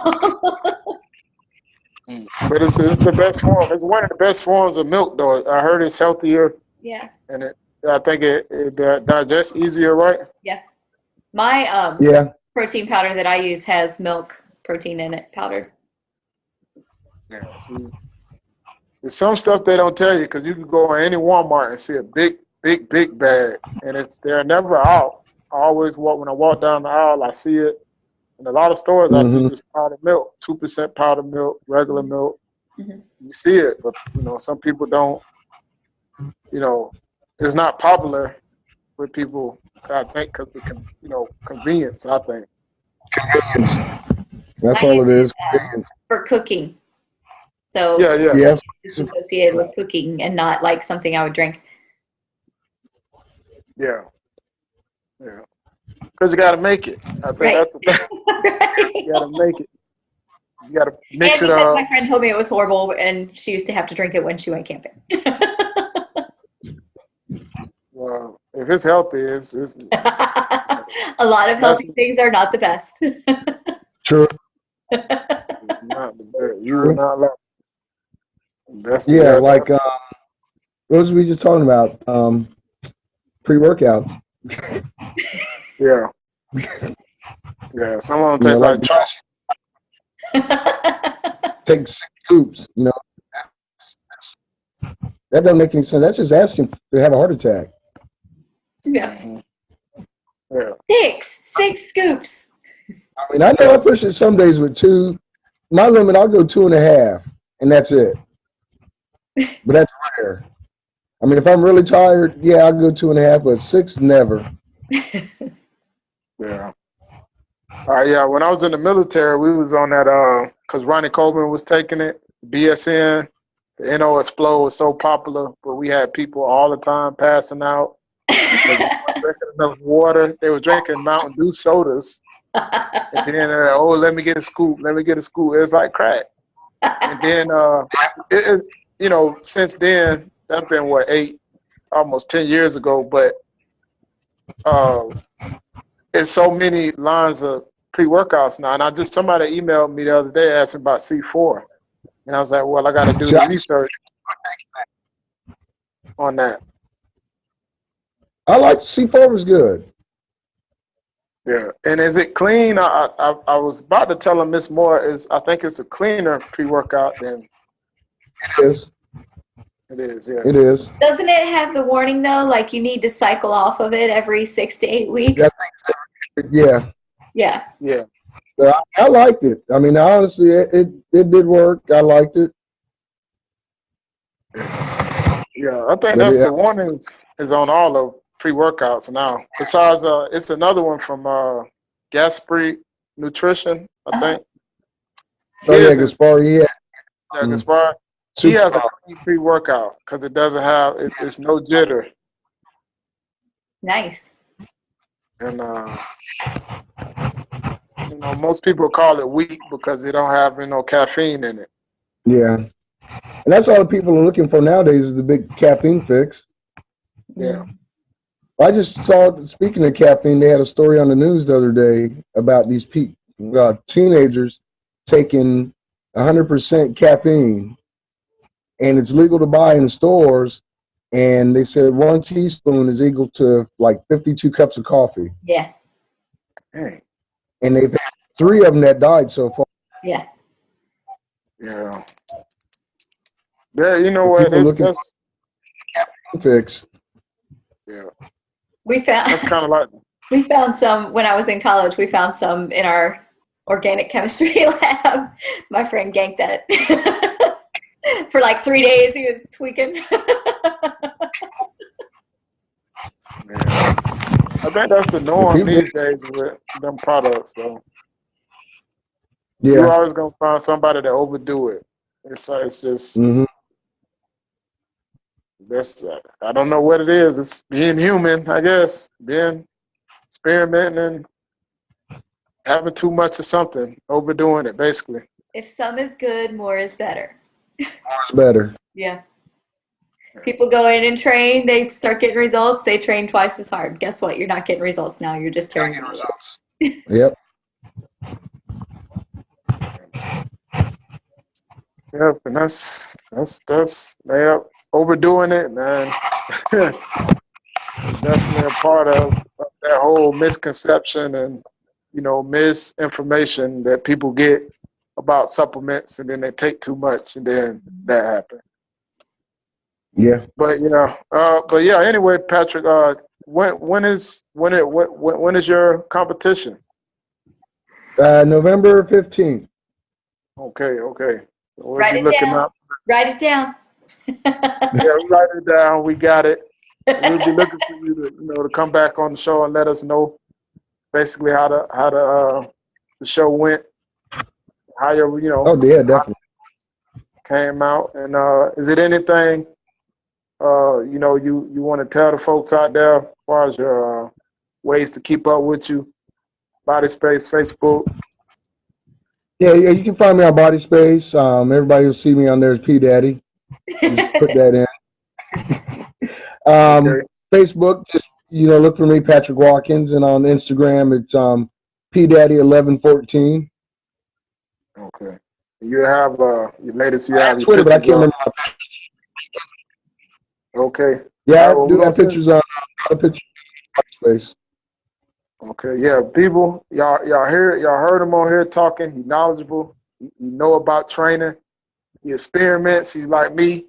But it's the best form. It's one of the best forms of milk, though. I heard it's healthier. Yeah. And I think it digests easier, right? Yeah. My protein powder that I use has milk protein in it, powdered. Yeah. See, there's some stuff they don't tell you, because you can go in any Walmart and see a big bag, and they're never out. I always when I walk down the aisle, I see it. In a lot of stores, I see just powdered milk, 2% powdered milk, regular milk. You see it, but you know, some people don't. You know, it's not popular with people. I think because it can, you know, convenience. I think. Convenience. That's all it is. Convenience. For cooking. So Yeah, yeah. Yes. just associated with cooking and not like something I would drink. Yeah. Yeah. Because you got to make it. I think that's the thing. Right. You got to make it. You got to mix And it because up. my friend told me it was horrible and she used to have to drink it when she went camping. Well, if it's healthy, it's A lot of healthy things are not the best. True. not the best. You will not like it. That's the Yeah, like what was we just talking about? Pre-workouts. yeah. Yeah. Some of them taste like trash. Take 6 scoops, you know. That doesn't make any sense. That's just asking to have a heart attack. Yeah. Yeah. 6 scoops. I mean, I know I push it some days with 2. My limit, I'll go 2.5, and that's it. But that's rare. I mean, if I'm really tired, yeah, I'll go 2.5, but 6, never. Yeah. Yeah. When I was in the military, we was on that because Ronnie Coleman was taking it. BSN, the NO Explode was so popular, but we had people all the time passing out. They weren't drinking enough water. They were drinking Mountain Dew sodas. And then, oh, let me get a scoop. Let me get a scoop. It's like crack. And then, you know, since then, that's been what, almost 10 years ago. But it's so many lines of pre-workouts now. And somebody emailed me the other day asking about C4. And I was like, well, I got to do the research on that. I like C4 was good. Yeah, and is it clean? I was about to tell him Miss Moore I think it's a cleaner pre-workout than it is. It is, yeah. It is. Doesn't it have the warning though, like you need to cycle off of it every 6 to 8 weeks? Yeah. Yeah. Yeah. But I liked it. I mean, honestly, it did work. I liked it. Yeah, I think that's the warning is on all of pre-workouts now. Besides, it's another one from Gaspre Nutrition, I think. Oh yeah, Gaspar, yeah. Yeah, Gaspar. He has a pre-workout because it doesn't have it's no jitter. Nice. And you know, most people call it weak because they don't have caffeine in it. Yeah. And that's all people are looking for nowadays is the big caffeine fix. Yeah. I just saw, speaking of caffeine, they had a story on the news the other day about these teenagers taking 100% caffeine, and it's legal to buy in stores. And they said 1 teaspoon is equal to like 52 cups of coffee. Yeah. Hey. And they've had 3 of them that died so far. Yeah. Yeah. Yeah, you know what? That's fix. Yeah. We found that's kind of like we found some when I was in college. We found some in our organic chemistry lab. My friend ganked that for like 3 days. He was tweaking. Yeah. I think that's the norm these days with them products, though. Yeah. You're always gonna find somebody to overdo it. It's just that's I don't know what it is. It's being human, I guess. Being experimenting and having too much of something, overdoing it, basically. If some is good, more is better. More is better. Yeah. People go in and train, they start getting results, they train twice as hard. Guess what? You're not getting results now. You're just turning results. Yep. Yep, and that's overdoing it, man. Definitely a part of that whole misconception and misinformation that people get about supplements, and then they take too much, and then that happens. Yeah. But yeah. Anyway, Patrick, when is your competition? November 15th. Okay. So we'll Write be it looking down. up. Write it down. Yeah, write it down. We got it. We'll be looking for you to come back on the show and let us know basically how the show went, how your Oh yeah, definitely. came out, and is it anything you want to tell the folks out there as far as your ways to keep up with you, Body Space, Facebook? Yeah, you can find me on Body Space. Everybody will see me on there as P Daddy. Just put that in. Okay. Facebook, just look for me, Patrick Watkins, and on Instagram it's P Daddy 1114. Okay. You have your latest. You I have have your Twitter, but I pictures can't up. remember. Okay. Yeah, All right, I do have pictures on pictures on Space. Okay, yeah, people, y'all heard him on here talking. He's knowledgeable. He know about training. He experiments. He's like me,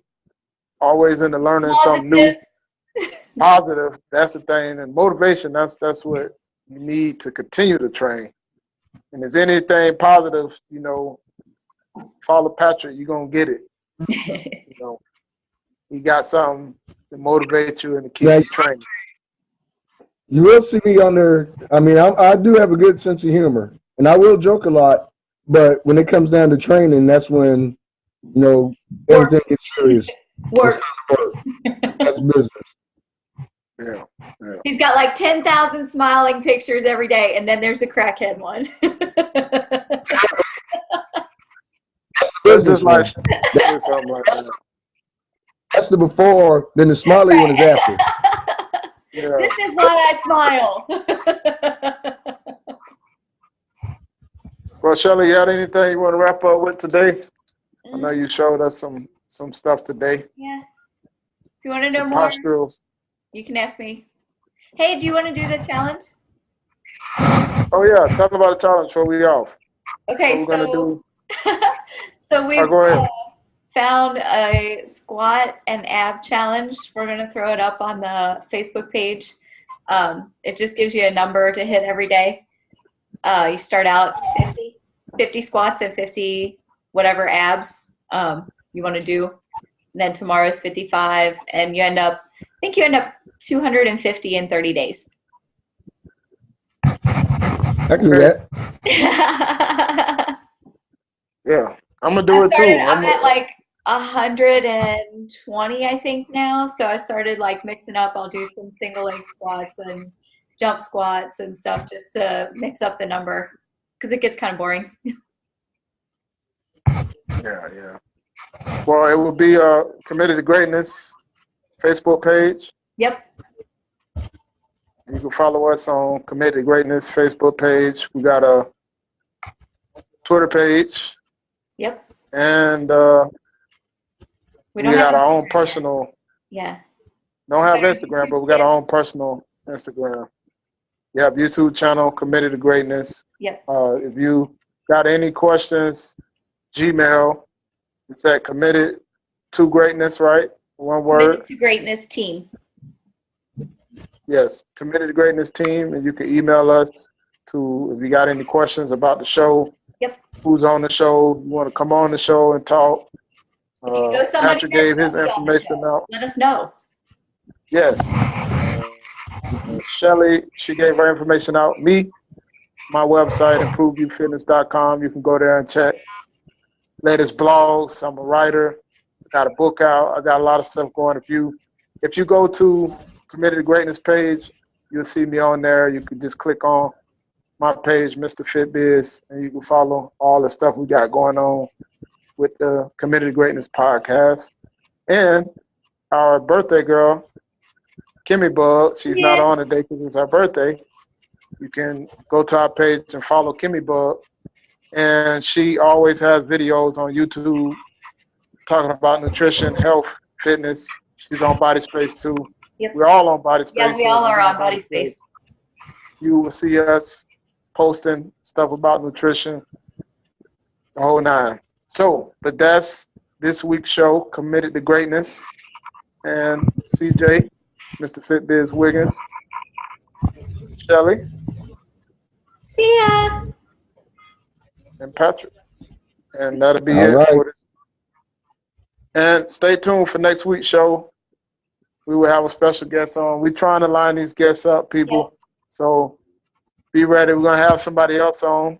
always into learning something new. Positive. That's the thing. And motivation. That's what you need to continue to train. And if anything positive, follow Patrick. You're gonna get it. He got something to motivate you and to keep you training. You will see me on there. I mean, I do have a good sense of humor, and I will joke a lot. But when it comes down to training, that's when everything gets serious. Work. That's business. Yeah. He's got like 10,000 smiling pictures every day, and then there's the crackhead one. That's just like something like that. That's the before, then the smiley one is after. Yeah. This is why I smile. Well, Shelly, you had anything you want to wrap up with today? I know you showed us some stuff today. Yeah. If you want to know more, posturals. You can ask me. Hey, do you want to do the challenge? Oh yeah, talk about the challenge before we off. Okay, what we're gonna do. So we go ahead. Found a squat and ab challenge. We're going to throw it up on the Facebook page. It just gives you a number to hit every day. You start out 50 squats and 50 whatever abs you want to do. And then tomorrow's 55, and I think you end up 250 in 30 days. I can do that. Yeah, I'm gonna do it too. I'm at like 120, I think now. So I started like mixing up. I'll do some single leg squats and jump squats and stuff just to mix up the number because it gets kind of boring. Yeah. Well, it will be Committed to Greatness Facebook page. Yep. You can follow us on Committed to Greatness Facebook page. We got a Twitter page. Yep. And we don't got have our own personal. Yeah. Don't have Instagram, but we got our own personal Instagram. You have YouTube channel, Committed to Greatness. Yep. If you got any questions, Gmail. It's at Committed to Greatness, right? One word. Committed to Greatness team. Yes, Committed to Greatness team, and you can email us to if you got any questions about the show. Yep. Who's on the show? You want to come on the show and talk? If you know somebody Patrick gave his information out. Let us know. Yes. Shelly, she gave her information out. Me, my website, improveyoufitness.com. You can go there and check latest blogs. I'm a writer. Got a book out. I got a lot of stuff going. If you go to Committed to Greatness page, you'll see me on there. You can just click on my page, Mr. FitBiz, and you can follow all the stuff we got going on with the Committed to Greatness podcast. And our birthday girl, Kimmy Bug, she's not on today because it's her birthday. You can go to our page and follow Kimmy Bug. And she always has videos on YouTube talking about nutrition, health, fitness. She's on Body Space too. Yep. We're all on Body Space. Yeah, we all are on Body Space. You will see us posting stuff about nutrition, the whole nine. So, but that's this week's show, Committed to Greatness. And CJ, Mr. FitBiz Wiggins, Shelly. See ya. And Patrick. And that'll be all it right. for this And stay tuned for next week's show. We will have a special guest on. We're trying to line these guests up, people. So be ready. We're going to have somebody else on.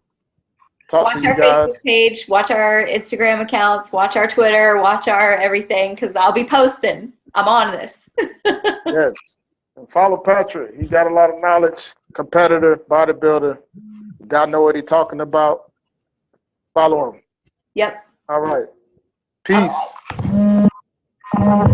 Talk Watch to you our guys. Facebook page, watch our Instagram accounts, watch our Twitter, watch our everything, because I'll be posting. I'm on this. Yes. And follow Patrick. He got a lot of knowledge. Competitor, bodybuilder. God know what he's talking about. Follow him. Yep. All right. Peace.